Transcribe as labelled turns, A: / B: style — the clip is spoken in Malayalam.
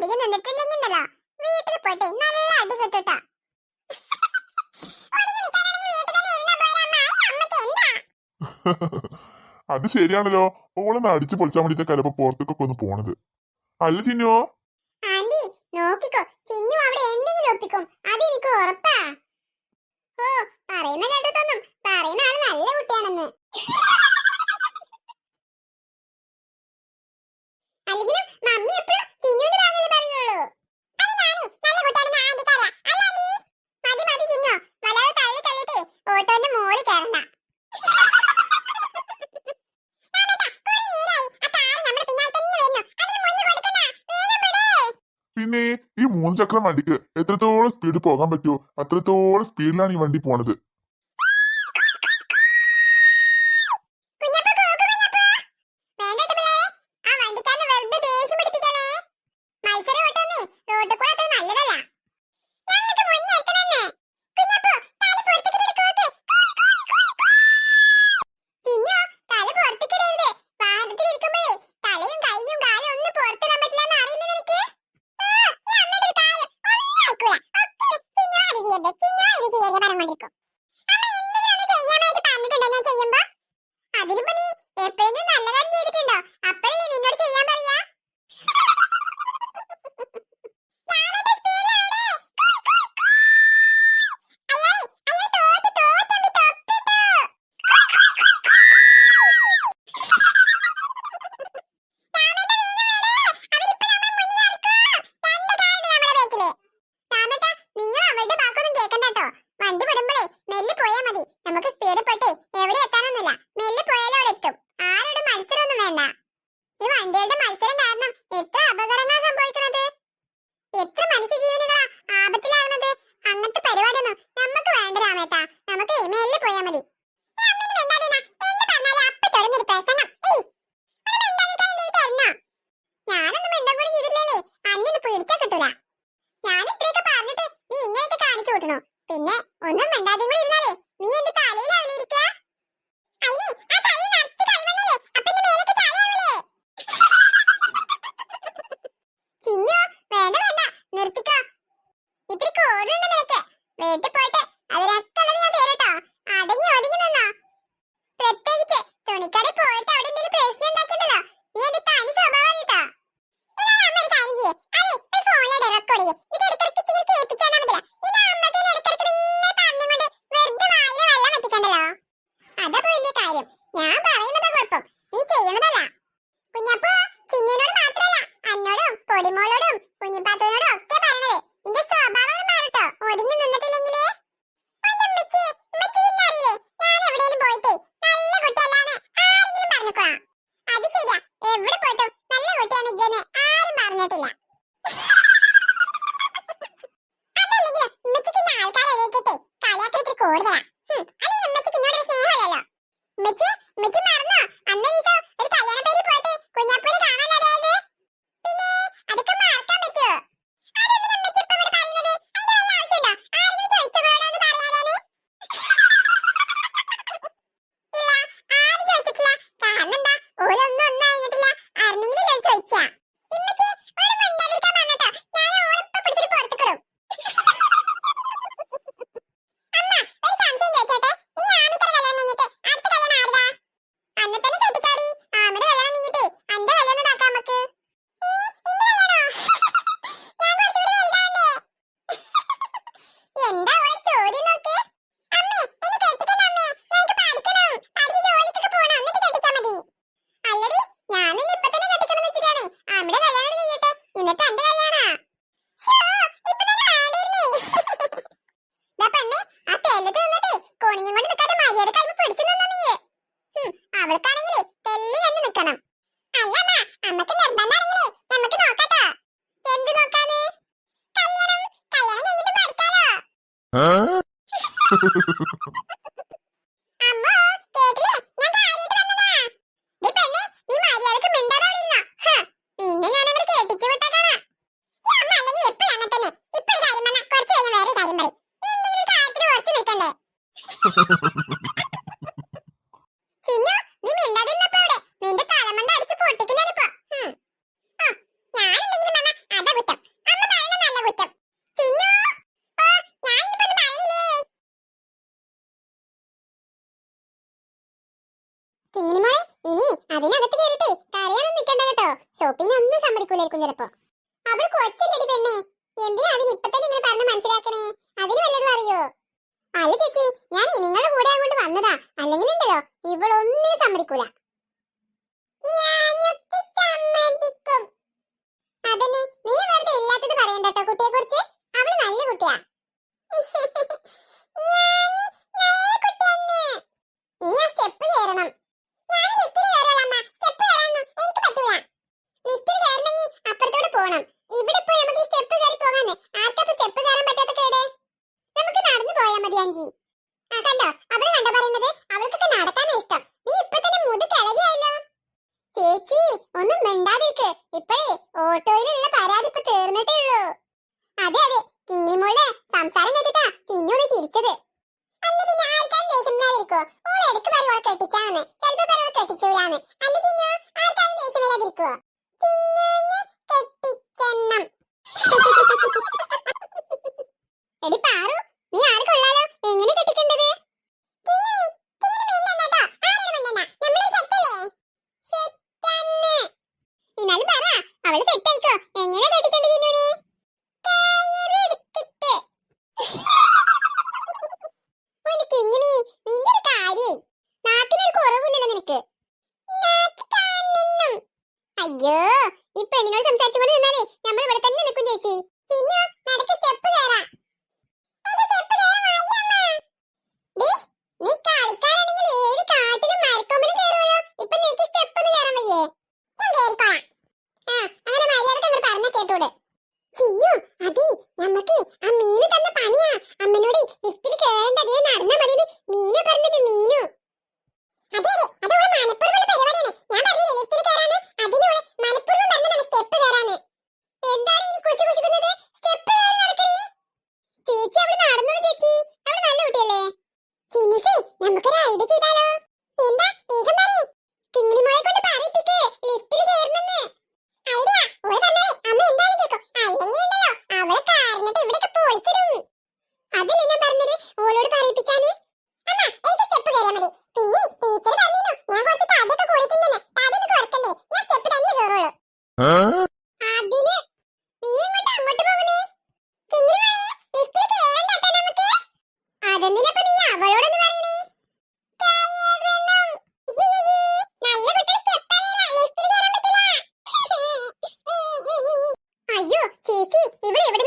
A: അധികം നിന്നിട്ടുണ്ടെങ്കിണ്ടല്ലോ വീട്ടിൽ പോട്ടെ നല്ല അടി കിട്ടുട്ടാ.
B: അത് ശരിയാണല്ലോ. ഓളൊന്ന് അടിച്ചു പൊളിച്ചാൻ വേണ്ടിട്ട് കലപ്പോ പുറത്തേക്കൊക്കെ ഒന്ന് പോണത്. അല്ല ചിന്നുവോ?
A: ആന്റി നോക്കിക്കോ, ചിന്നു അവിടെ എന്തെങ്കിലും ഒപ്പിക്കും, അതെനിക്ക് ഉറപ്പാ. ഓ പറയുന്ന കേട്ടതൊന്നും പറയുന്ന ആള് നല്ല കുട്ടിയാണെന്ന്. അല്ലെങ്കിലും മമ്മി എപ്പോഴും ചിന്നുവിന്റെ ഭാഗമേ പറയുള്ളൂ. മതി മതി ചിന്നു, വല്ലാതെ തള്ളി തള്ളിട്ടേ ഓട്ടോന്റെ മോള് കയറണ്ട.
B: പിന്നെ ഈ 3 ചക്രം വണ്ടിക്ക് എത്രത്തോളം സ്പീഡ് പോകാൻ പറ്റുമോ അത്രത്തോളം സ്പീഡിലാണ് ഈ വണ്ടി പോണത്. പിന്നെ ഒന്നും മിണ്ടാതെ കൂടി ഇരുന്നാലേ നീ എന്റെ തലയിലാവില്ലേ ഇരിക്കുക? ചിന്നു വേണ്ട വേണ്ട നിർത്തിക്കോ. ഇത്തിരി കോടുണ്ട് നിനക്ക്. വീട്ടിൽ പോയിട്ട് അതിനൊക്കെ ഉള്ളത് ഞാൻ തരട്ടോ. അടങ്ങി ഒതുങ്ങി നിന്നോ. പ്രത്യേകിച്ച് തുണിക്കടയിൽ പോയിട്ട് അവിടെ എന്തെങ്കിലും പ്രശ്നം ഉണ്ടാക്കിയിട്ടല്ലോ നീ എന്റെ തനി സ്വഭാവം കേട്ടോ. ഞാൻ പറയുന്നതാ കുഴപ്പം, നീ ചെയ്യുന്നതല്ല. കുഞ്ഞപ്പോ ചിന്നുവിനോട് മാത്രല്ല അന്നോടും പൊടിമോളോടും കുഞ്ഞിപ്പാത്തോടും ഒക്കെ പറഞ്ഞത് നിന്റെ സ്വഭാവങ്ങൾ മാറട്ടോ. ഒതുങ്ങി നിന്നിട്ടില്ലെങ്കിലേ ഞാൻ എവിടെയും പോയിട്ട് നല്ല കുട്ടിയല്ലാന്ന് ആരെങ്കിലും പറഞ്ഞോളാം. അത് ശരിയാ, എവിടെ പോയിട്ടും നല്ല കുട്ടിയാണ് ഇജ്ജെന്ന് ആരും പറഞ്ഞിട്ടില്ല. അതല്ലെങ്കിലും ഉമ്മച്ചിക്ക് ആൾക്കാരെത്തിട്ടെ കളിയാക്കത്തിൽ കൂടുതലാ. അല്ലെങ്കിൽ ഉമ്മച്ചിക്ക് ഇന്നോടൊരു സ്നേഹമല്ലല്ലോ. ഉമ്മച്ചി മറന്നോ അന്ന് ദിവസം ഒരു കല്യാണ പേരിൽ പോയിട്ട് കുഞ്ഞപ്പൂനെ കാണാനായത്? പിന്നെ അതൊക്കെ മറക്കാൻ പറ്റുമോ? അതെന്തിനാ ഉമ്മച്ചി ഇപ്പൊ ഇവിടെ പറയുന്നത്? അതിന്റെ വല്ല ആവശ്യമുണ്ടോ? ആരെങ്കിലും ചോദിച്ചോളോന്ന് പറയാനാണ്? ഇല്ല, ആരും ചോദിച്ചിട്ടില്ല. കാരണം എന്താ, ഓലൊന്നും ഒന്നായിട്ടില്ല. ആരെങ്കിലും ചോദിച്ചാ ഇമ്മച്ചി ഓള് മിണ്ടാതിരിക്കാൻ പറഞ്ഞട്ടോ. ഞാൻ ഓളിപ്പോ പിടിച്ചിട്ട് പുറത്തേക്കിടും. അമ്മ ഒരു സംശയം ചോദിച്ചോട്ടെ, ഇനി ആമിത്ര കല്യാണം കഴിഞ്ഞിട്ട് അടുത്ത കല്യാണം ആരുതാ? അന്നെ തന്നെ കെട്ടിക്കാടി. ആമിയുടെ കല്യാണം കഴിഞ്ഞിട്ട് അന്റെ കല്യാണം ഉണ്ടാക്കാം നമുക്ക്. എന്താ ഓളെ ചോദ്യം നോക്ക്. അമ്മേ എന്നെ കെട്ടിക്കണ്ട അമ്മേ, ഞങ്ങൾക്ക് പഠിക്കണം, പഠിച്ച് ജോലിക്കൊക്കെ പോകണം, എന്നിട്ട് കെട്ടിച്ചാ മതി. അല്ലടി ഞാൻ ഇപ്പൊ തന്നെ കെട്ടിക്കണം എന്ന് വെച്ചിട്ടാണ്. ആമിയുടെ കല്യാണം കഴിയട്ടെ എന്നിട്ട് എന്റെ കല്യാണാ. ഇപ്പൊ തന്നെ വേണ്ടിയിരുന്നേ. പെണ്ണെ ആ തെല്ലത്ത് നിന്നിട്ടേ കൊണിഞ്ഞും കൊണ്ട് നിൽക്കാതെ മര്യാദ കഴിവ് പിടിച്ചു നിന്നോ നീ. അവൾക്കാണെങ്കിലേ തെല്ലി തന്നെ നിക്കണം. അല്ല അമ്മ, അമ്മക്ക് നിർബന്ധമാണെങ്കിലേ നമുക്ക് നോക്കട്ടോ. എന്ത് നോക്കാന്ന്? കല്യാണം കഴിഞ്ഞിട്ട് പഠിക്കാലോ. അമ്മ കേട്ടില്ലേ, ഞാൻ കാര്യമായിട്ട് വന്നതാ. ദേ പെണ്ണെ നീ മര്യാദക്ക് മിണ്ടാതെ അവിടെ ഇരുന്നോ. നിന്നെ ഞാൻ അങ്ങനെ കേട്ടിച്ചു വിട്ടേക്കാണ്. അമ്മ അല്ലെങ്കിൽ എപ്പോഴും അങ്ങനെ തന്നെ. ഇപ്പൊ ഒരു കാര്യം പറഞ്ഞാൽ കുറച്ച് കഴിഞ്ഞാൽ വേറെ കാര്യം പറയും. എന്തെങ്കിലും കാര്യത്തിൽ ഉറച്ചു നിൽക്കണ്ടേ? ചിന്നു നീ മിണ്ടാതിരുന്നപ്പോ അവിടെ നിന്റെ തലമണ്ട അടിച്ച് പൊട്ടിക്കുന്നാണിപ്പോ. ഞാൻ എന്തെങ്കിലും പറഞ്ഞാൽ അതാ കുറ്റം.
A: കിങ്ങിണി മോളെ ഇനി അതിനകത്ത് കയറിട്ടേ കരയാനൊന്നും നിൽക്കണ്ട കേട്ടോ. ഷോപ്പിംഗ് ഒന്നും സമ്മതിക്കൂലായിരിക്കും ചിലപ്പോ. അവൾ കൊച്ചെടി പെണ്ണേ, എന്തിനാ അതിന് ഇപ്പൊ തന്നെ ഇങ്ങനെ പറഞ്ഞ് മനസ്സിലാക്കണേ? അതിന് വല്ലതും അറിയോ? അല്ല ചേച്ചി, ഞാൻ നിങ്ങളുടെ കൂടെ അങ്ങോട്ട് വന്നതാ. അല്ലെങ്കിൽ ഉണ്ടല്ലോ ഇവളൊന്നിനും സമ്മതിക്കൂല.
B: ഞാനൊക്കെ സമ്മതിക്കും.
A: അതന്നെ, നീ വെറുതെ ഇല്ലാത്തത് പറയണ്ട കേട്ടോ കുട്ടിയെ കുറിച്ച്. അവള് നല്ല കുട്ടിയാ.
B: ഞാന് നല്ല കുട്ടിയാണ്.
A: ഇനി ആ സ്റ്റെപ്പ് കയറണം.
B: ഞാൻ ലിഫ്റ്റിൽ കയറാളമ്മ. സ്റ്റെപ്പ് കയറാനൊന്നും എനിക്ക് പറ്റൂല.
A: ലിഫ്റ്റിൽ കയറണമെങ്കിൽ അപ്പുറത്തോട് പോകണം. ഇവിടെ പോയി നമുക്ക് ഈ സ്റ്റെപ്പ് കയറി പോകാന്ന്. ആർക്കപ്പോ സ്റ്റെപ്പ് കയറാൻ പറ്റാത്ത കേട്? നമുക്ക് നടന്നു പോയാൽ മതി അഞ്ചി. ആ കണ്ടോ, അവള് കണ്ടോ പറയുന്നത്? അവൾക്കൊക്കെ നടക്കാനാ ഇഷ്ടം. നീ ഇപ്പൊ തന്നെ മുത് കിളവിയായല്ലോ. ചേച്ചി ഒന്നും മിണ്ടാതിരിക്ക്. ഇപ്പഴേ ഓട്ടോയിലുള്ള പരാതി ഇപ്പൊ തീർന്നിട്ടേ ഉള്ളൂ. അതെ അതെ, കിങ്ങിമോളുടെ സംസാരം കേട്ടിട്ടാ ചിന്നൊന്ന് ചിരിച്ചത്.
B: അല്ല പിന്നെ ആർക്കാരും ദേഷ്യം വരാതിരിക്കോ? ഓൾ ഇടയ്ക്ക് പറയും ഓളെ കെട്ടിച്ചാന്ന്, ചിലപ്പോ പറയും ഓളെ കെട്ടിച്ചൂലാന്ന്. അല്ല ചിന്നു, ആർക്കാരും ദേഷ്യം വരാതിരിക്കോ? ചിന്നുവിനെ കെട്ടിച്ചെണ്ണം.
A: എടി പാറു, നീ ആര് കൊള്ളാലോ. എങ്ങനെ കെട്ടിക്കേണ്ടത്?
B: കിങ്ങിണി, കിങ്ങിണി മീനണ്ടാ ട്ടോ. ആരാണ് മണ്ണണ്ണ? നമ്മള് സെറ്റല്ലേ? സെറ്റന്നെ.
A: എന്നാലും പറ, അവള് സെറ്റായിക്കോ. എങ്ങനെ കെട്ടിച്ചേണ്ടത് ചിന്നുവിനെ?
B: കയറെടുത്തിട്ട്.
A: കിങ്ങിണി, നിന്റെ ഒരു കാര്യേ. നാട്ടിനൊരു കുറവില്ലല്ലോ നിനക്ക്.
B: നാക്ക് കാണണം.
A: അയ്യോ, ഈ പെണ്ണിനോട് സംസാരിച്ചുകൊണ്ട് നിന്നാലേ നമ്മൾ ഇവിടെ തന്നെ നിൽക്കും ചേച്ചി.
B: ചിന്നു, നടക്ക് സ്റ്റെപ്പ് കയറാം. എനിക്ക് സ്റ്റെപ്പ് കയറാൻ വയ്യ അമ്മ.
A: ഡേ, നീ കളിക്കാനാണെങ്കിൽ ഏത് കാട്ടിലും മരക്കൊമ്പിലും കയറുമല്ലോ. ഇപ്പൊ നിനക്ക് സ്റ്റെപ്പ് ഒന്ന് കയറാൻ വയ്യേ?
B: ഞാൻ കയറിക്കോളാം.
A: ആ, അങ്ങനെ മര്യാദക്ക് അങ്ങോട്ട് പറഞ്ഞ കേട്ടൂടെ. ചിന്നു, അതെ, നമ്മക്ക് ആ മീന് തന്ന പണിയാ. അമ്മനോട് ലിഫ്റ്റിൽ കയറേണ്ട അതേ നടന്നാ മതിന്ന് മീനു പറഞ്ഞത്. മീനു
B: അതെ അതെ, അത് ഓളെ മനഃപൂർവ്വമുള്ള പരിപാടിയാണ്. ഞാൻ പറഞ്ഞില്ലേ ലിഫ്റ്റിൽ കയറാന്ന്, അതിന് ഓളെ മനഃപൂർവ്വം പറഞ്ഞതാണ് സ്റ്റെപ്പ് കയറാന്ന്.
A: എന്താണ് ഇനി കുശി കുശിക്കുന്നത്? സ്റ്റെപ്പ് കയറി നടക്കണേ. ചേച്ചി അവിടെ നടന്നോളൂ ചേച്ചി, അവിടെ നല്ല കുട്ടിയല്ലേ.
B: ചിന്നുസേ, നമുക്കൊരു ഐഡിയ ചെയ്താലോ? എന്താ വേഗം പറയ്.
A: കിങ്ങിണി മോളെ കൊണ്ട് പറയിപ്പിക്ക് ലിഫ്റ്റിൽ കയറണമെന്ന്.
B: ഐഡിയ ഓള് പറഞ്ഞാലേ അമ്മ എന്തായാലും കേൾക്കും. അല്ലെങ്കിൽ ഉണ്ടല്ലോ അവളെ കാറിനിട്ട് ഇവിടെയൊക്കെ പൊളിച്ചിടും.
A: അതല്ലേ ഞാൻ പറഞ്ഞത്, ഓളോട് പറയിപ്പിച്ചാന്.
B: അമ്മ, എനിക്ക് സ്റ്റെപ്പ് കയറിയാൽ മതി. പിന്നെ ടീച്ചർ പറഞ്ഞിരുന്നു ഞാൻ കുറച്ച് തടിയൊക്കെ കൂടിയിട്ടുണ്ടെന്ന്. തടിയൊന്ന് കുറക്കണ്ടേ, ഞാൻ സ്റ്റെപ്പ് തന്നെ കയറുള്ളൂ.
A: അതിന് നീ എങ്ങോട്ട് അങ്ങോട്ട് പോകുന്നേ?
B: കിങ്ങിണി മോളെ, ലിഫ്റ്റിൽ കയറണ്ടാട്ടോ നമുക്ക്.
A: അതെന്തിനപ്പൊ നീ അവളോടൊന്ന് പറയണേ?
B: കയറണം. നല്ല കുട്ടി സ്റ്റെപ്പ് ലിഫ്റ്റിൽ കയറാൻ പറ്റില്ല.
A: അയ്യോ ചേച്ചി, ഇവിടെ എവിടെ